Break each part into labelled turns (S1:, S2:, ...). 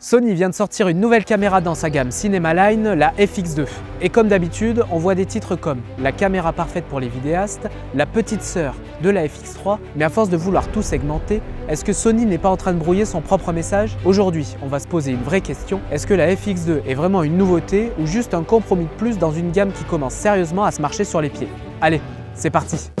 S1: Sony vient de sortir une nouvelle caméra dans sa gamme Cinema-Line, la FX2. Et comme d'habitude, on voit des titres comme la caméra parfaite pour les vidéastes, la petite sœur de la FX3, mais à force de vouloir tout segmenter, est-ce que Sony n'est pas en train de brouiller son propre message? Aujourd'hui, on va se poser une vraie question. Est-ce que la FX2 est vraiment une nouveauté ou juste un compromis de plus dans une gamme qui commence sérieusement à se marcher sur les pieds? Allez, c'est parti!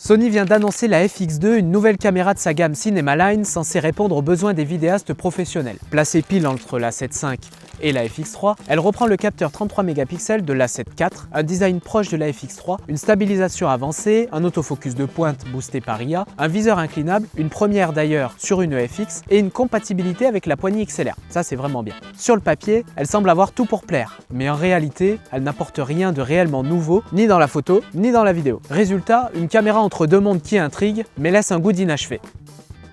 S1: Sony vient d'annoncer la FX2, une nouvelle caméra de sa gamme Cinema-Line censée répondre aux besoins des vidéastes professionnels. Placée pile entre la 7.5 et la FX3, elle reprend le capteur 33 mégapixels de la 7.4, un design proche de la FX3, une stabilisation avancée, un autofocus de pointe boosté par IA, un viseur inclinable, une première d'ailleurs sur une EFX et une compatibilité avec la poignée XLR. Ça c'est vraiment bien. Sur le papier, elle semble avoir tout pour plaire, mais en réalité, elle n'apporte rien de réellement nouveau, ni dans la photo, ni dans la vidéo. Résultat, une caméra entre deux mondes qui intrigue, mais laisse un goût d'inachevé.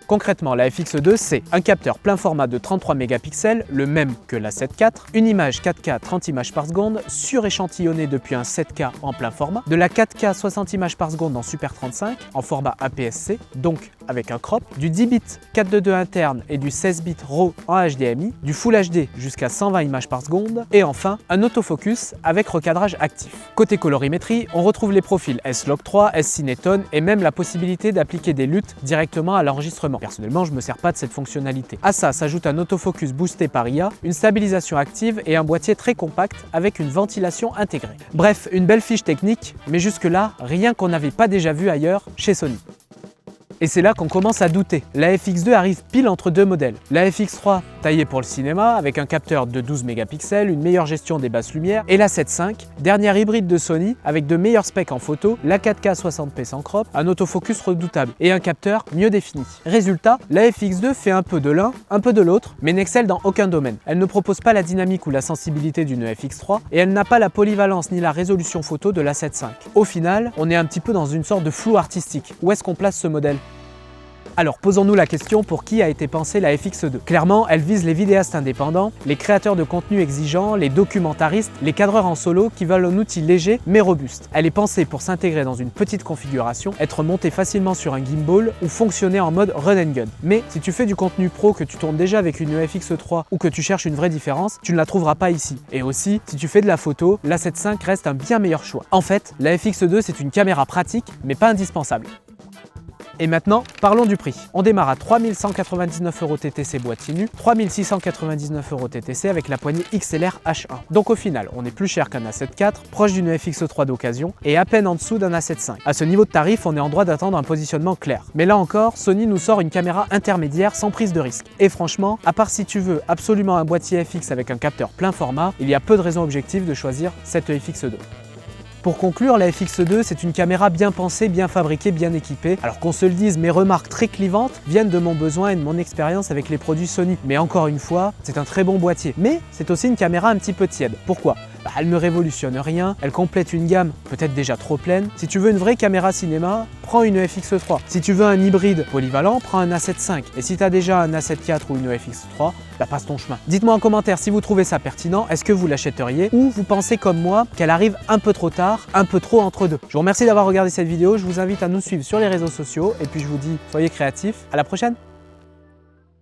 S1: Concrètement, la FX2, c'est un capteur plein format de 33 mégapixels, le même que la 7.4, une image 4K 30 images par seconde, suréchantillonnée depuis un 7K en plein format, de la 4K 60 images par seconde en Super 35, en format APS-C, donc avec un crop, du 10 bits 422 interne et du 16 bits RAW en HDMI, du Full HD jusqu'à 120 images par seconde, et enfin un autofocus avec recadrage actif. Côté colorimétrie, on retrouve les profils S-Log 3, S-Cinétone et même la possibilité d'appliquer des LUT directement à l'enregistrement. Personnellement, je ne me sers pas de cette fonctionnalité. À ça s'ajoute un autofocus boosté par IA, une stabilisation active et un boîtier très compact avec une ventilation intégrée. Bref, une belle fiche technique, mais jusque-là, rien qu'on n'avait pas déjà vu ailleurs chez Sony. Et c'est là qu'on commence à douter. La FX2 arrive pile entre deux modèles. La FX3 taillée pour le cinéma avec un capteur de 12 mégapixels, une meilleure gestion des basses lumières, et la 7.5, dernière hybride de Sony avec de meilleurs specs en photo, la 4K 60p sans crop, un autofocus redoutable et un capteur mieux défini. Résultat, la FX2 fait un peu de l'un, un peu de l'autre, mais n'excelle dans aucun domaine. Elle ne propose pas la dynamique ou la sensibilité d'une FX3 et elle n'a pas la polyvalence ni la résolution photo de la 7.5. Au final, on est un petit peu dans une sorte de flou artistique. Où est-ce qu'on place ce modèle ? Alors posons-nous la question, pour qui a été pensée la FX2? Clairement, elle vise les vidéastes indépendants, les créateurs de contenu exigeants, les documentaristes, les cadreurs en solo qui veulent un outil léger mais robuste. Elle est pensée pour s'intégrer dans une petite configuration, être montée facilement sur un gimbal ou fonctionner en mode run and gun. Mais si tu fais du contenu pro, que tu tournes déjà avec une FX3 ou que tu cherches une vraie différence, tu ne la trouveras pas ici. Et aussi, si tu fais de la photo, la 7.5 reste un bien meilleur choix. En fait, la FX2 c'est une caméra pratique mais pas indispensable. Et maintenant, parlons du prix. On démarre à 3199 € TTC boîtier nu, 3699 € TTC avec la poignée XLR H1. Donc au final, on est plus cher qu'un A7 IV, proche d'une FX3 d'occasion et à peine en dessous d'un A7 V. À ce niveau de tarif, on est en droit d'attendre un positionnement clair. Mais là encore, Sony nous sort une caméra intermédiaire sans prise de risque. Et franchement, à part si tu veux absolument un boîtier FX avec un capteur plein format, il y a peu de raisons objectives de choisir cette FX2. Pour conclure, la FX2 c'est une caméra bien pensée, bien fabriquée, bien équipée. Alors qu'on se le dise, mes remarques très clivantes viennent de mon besoin et de mon expérience avec les produits Sony. Mais encore une fois, c'est un très bon boîtier. Mais c'est aussi une caméra un petit peu tiède. Pourquoi ? Elle ne révolutionne rien, elle complète une gamme peut-être déjà trop pleine. Si tu veux une vraie caméra cinéma, prends une FX3. Si tu veux un hybride polyvalent, prends un A7 V. Et si tu as déjà un A7 IV ou une FX3, passe ton chemin. Dites-moi en commentaire si vous trouvez ça pertinent, est-ce que vous l'achèteriez ou vous pensez comme moi qu'elle arrive un peu trop tard, un peu trop entre deux. Je vous remercie d'avoir regardé cette vidéo, je vous invite à nous suivre sur les réseaux sociaux et puis je vous dis soyez créatifs, à la prochaine.